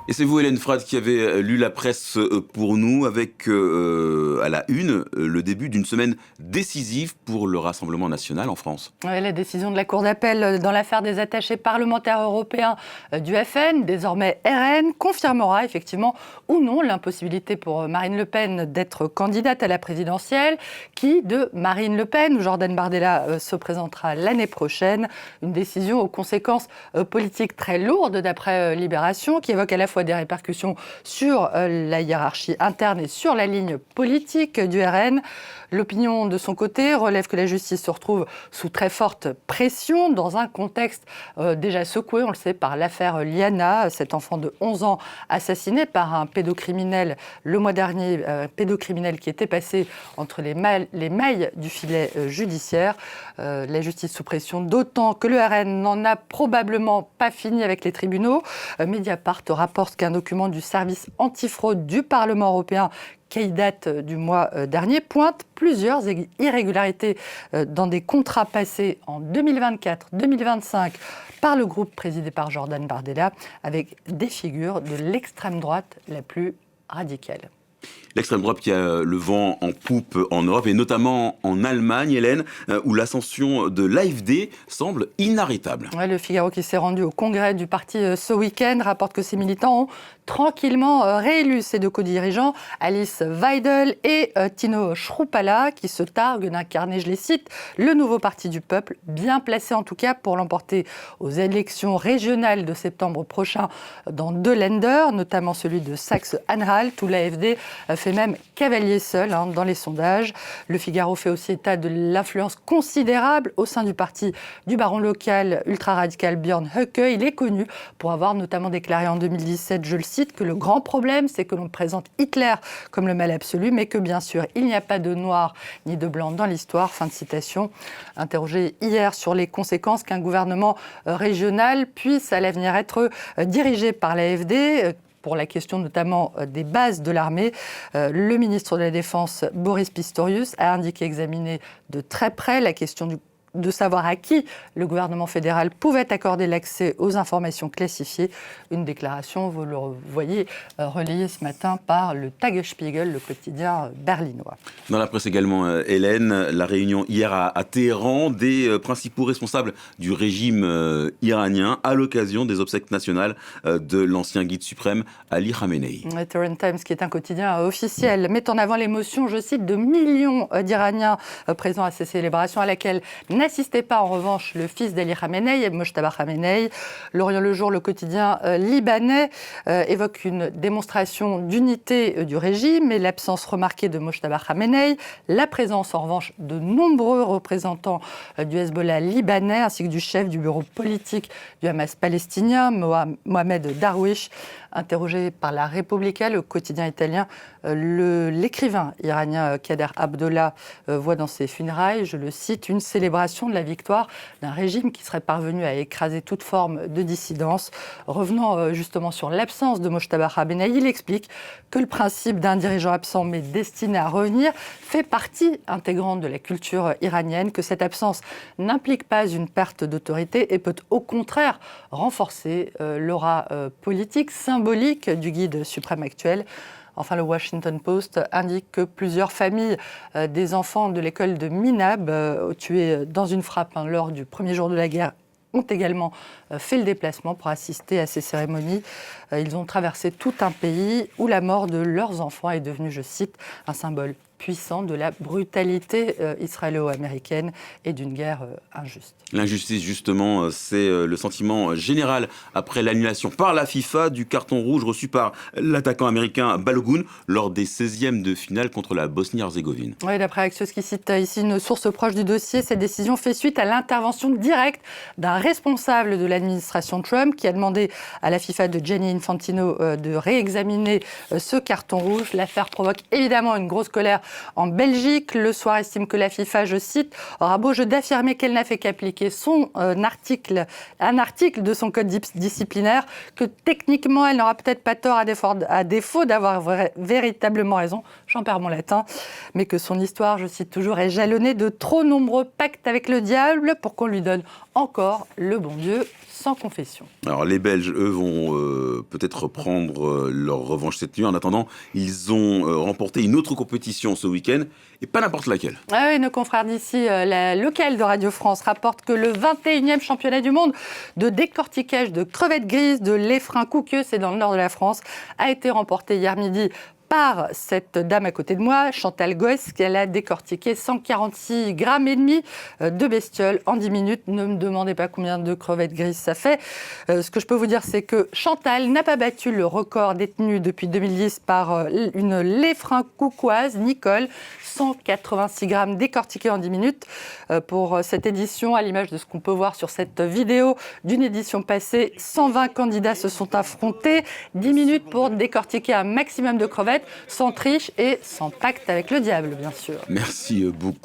Et c'est vous, Hélène Frade, qui avez lu la presse pour nous avec à la une le début d'une semaine décisive pour le Rassemblement national en France. Ouais, la décision de la Cour d'appel dans l'affaire des attachés parlementaires européens du FN, désormais RN, confirmera effectivement ou non l'impossibilité pour Marine Le Pen d'être candidate à la présidentielle. Qui de Marine Le Pen ou Jordan Bardella se présentera l'année prochaine. Une décision aux conséquences politiques très lourdes d'après Libération, qui évoque à la fois des répercussions sur la hiérarchie interne et sur la ligne politique du RN. L'opinion, de son côté, relève que la justice se retrouve sous très forte pression dans un contexte déjà secoué, on le sait, par l'affaire Liana, cet enfant de 11 ans assassiné par un pédocriminel le mois dernier, pédocriminel qui était passé entre les mailles du filet judiciaire. La justice sous pression, d'autant que le RN n'en a probablement pas fini avec les tribunaux. Mediapart rapporte qu'un document du service antifraude du Parlement européen qui date du mois dernier, pointe plusieurs irrégularités dans des contrats passés en 2024-2025 par le groupe présidé par Jordan Bardella, avec des figures de l'extrême droite la plus radicale. L'extrême droite qui a le vent en poupe en Europe et notamment en Allemagne, Hélène, où l'ascension de l'AfD semble inarrêtable. Ouais, le Figaro, qui s'est rendu au congrès du parti ce week-end, rapporte que ses militants ont tranquillement réélu ses deux co-dirigeants, Alice Weidel et Tino Schroupala, qui se targuent d'incarner, je les cite, le nouveau parti du peuple, bien placé en tout cas pour l'emporter aux élections régionales de septembre prochain dans 2 Länder, notamment celui de Saxe-Anhalt, où l'AfD fait même cavalier seul dans les sondages. Le Figaro fait aussi état de l'influence considérable au sein du parti du baron local ultra-radical Björn Höcke. Il est connu pour avoir notamment déclaré en 2017, je le cite, que le grand problème, c'est que l'on présente Hitler comme le mal absolu, mais que bien sûr, il n'y a pas de noir ni de blanc dans l'histoire. Fin de citation. Interrogé hier sur les conséquences qu'un gouvernement régional puisse à l'avenir être dirigé par l'AfD, pour la question notamment des bases de l'armée, le ministre de la Défense, Boris Pistorius, a indiqué examiner de très près la question de savoir à qui le gouvernement fédéral pouvait accorder l'accès aux informations classifiées. Une déclaration, vous le voyez, relayée ce matin par le Tagesspiegel, le quotidien berlinois. Dans la presse également, Hélène, la réunion hier à Téhéran des principaux responsables du régime iranien à l'occasion des obsèques nationales de l'ancien guide suprême Ali Khamenei. Le Tehran Times, qui est un quotidien officiel, met en avant l'émotion, je cite, de millions d'Iraniens présents à ces célébrations, à laquelle n'assistait pas en revanche le fils d'Ali Khamenei, Mojtaba Khamenei. L'Orient le jour, le quotidien libanais, évoque une démonstration d'unité du régime et l'absence remarquée de Mojtaba Khamenei, la présence en revanche de nombreux représentants du Hezbollah libanais ainsi que du chef du bureau politique du Hamas palestinien, Mohamed Darwish. Interrogé par la Repubblica, le quotidien italien, l'écrivain iranien Kader Abdollah voit dans ses funérailles, je le cite, une célébration de la victoire d'un régime qui serait parvenu à écraser toute forme de dissidence. Revenant justement sur l'absence de Mojtaba Khamenei, il explique que le principe d'un dirigeant absent mais destiné à revenir fait partie intégrante de la culture iranienne, que cette absence n'implique pas une perte d'autorité et peut au contraire renforcer l'aura politique, symbolique du guide suprême actuel. Enfin, le Washington Post indique que plusieurs familles des enfants de l'école de Minab, tués dans une frappe lors du premier jour de la guerre, ont également fait le déplacement pour assister à ces cérémonies. Ils ont traversé tout un pays où la mort de leurs enfants est devenue, je cite, un symbole puissant de la brutalité israélo-américaine et d'une guerre injuste. L'injustice, justement, c'est le sentiment général après l'annulation par la FIFA du carton rouge reçu par l'attaquant américain Balogun lors des 16e de finale contre la Bosnie-Herzégovine. Oui, d'après Axios, qui cite ici une source proche du dossier, cette décision fait suite à l'intervention directe d'un responsable de l'administration Trump qui a demandé à la FIFA de Gianni Infantino de réexaminer ce carton rouge. L'affaire provoque évidemment une grosse colère en Belgique. Le Soir estime que la FIFA, je cite, aura beau jeu d'affirmer qu'elle n'a fait qu'appliquer un article de son code disciplinaire, que techniquement elle n'aura peut-être pas tort à défaut d'avoir véritablement raison, j'en perds mon latin, mais que son histoire, je cite toujours, est jalonnée de trop nombreux pactes avec le diable pour qu'on lui donne encore le bon Dieu sans confession. Alors les Belges, eux, vont peut-être reprendre leur revanche cette nuit. En attendant, ils ont remporté une autre compétition ce week-end, et pas n'importe laquelle. Ah oui, nos confrères d'ici, la locale de Radio France, rapportent que le 21e championnat du monde de décortiquage de crevettes grises de l'Effrin Couqueux, c'est dans le nord de la France, a été remporté hier midi par cette dame à côté de moi, Chantal Goes, qu'elle a décortiqué 146,5 grammes de bestioles en 10 minutes. Ne me demandez pas combien de crevettes grises ça fait. Ce que je peux vous dire, c'est que Chantal n'a pas battu le record détenu depuis 2010 par une l'Effrin coucoise, Nicole, 186 grammes décortiqués en 10 minutes. Pour cette édition, à l'image de ce qu'on peut voir sur cette vidéo d'une édition passée, 120 candidats se sont affrontés. 10 minutes pour décortiquer un maximum de crevettes, sans triche et sans pacte avec le diable, bien sûr. Merci beaucoup.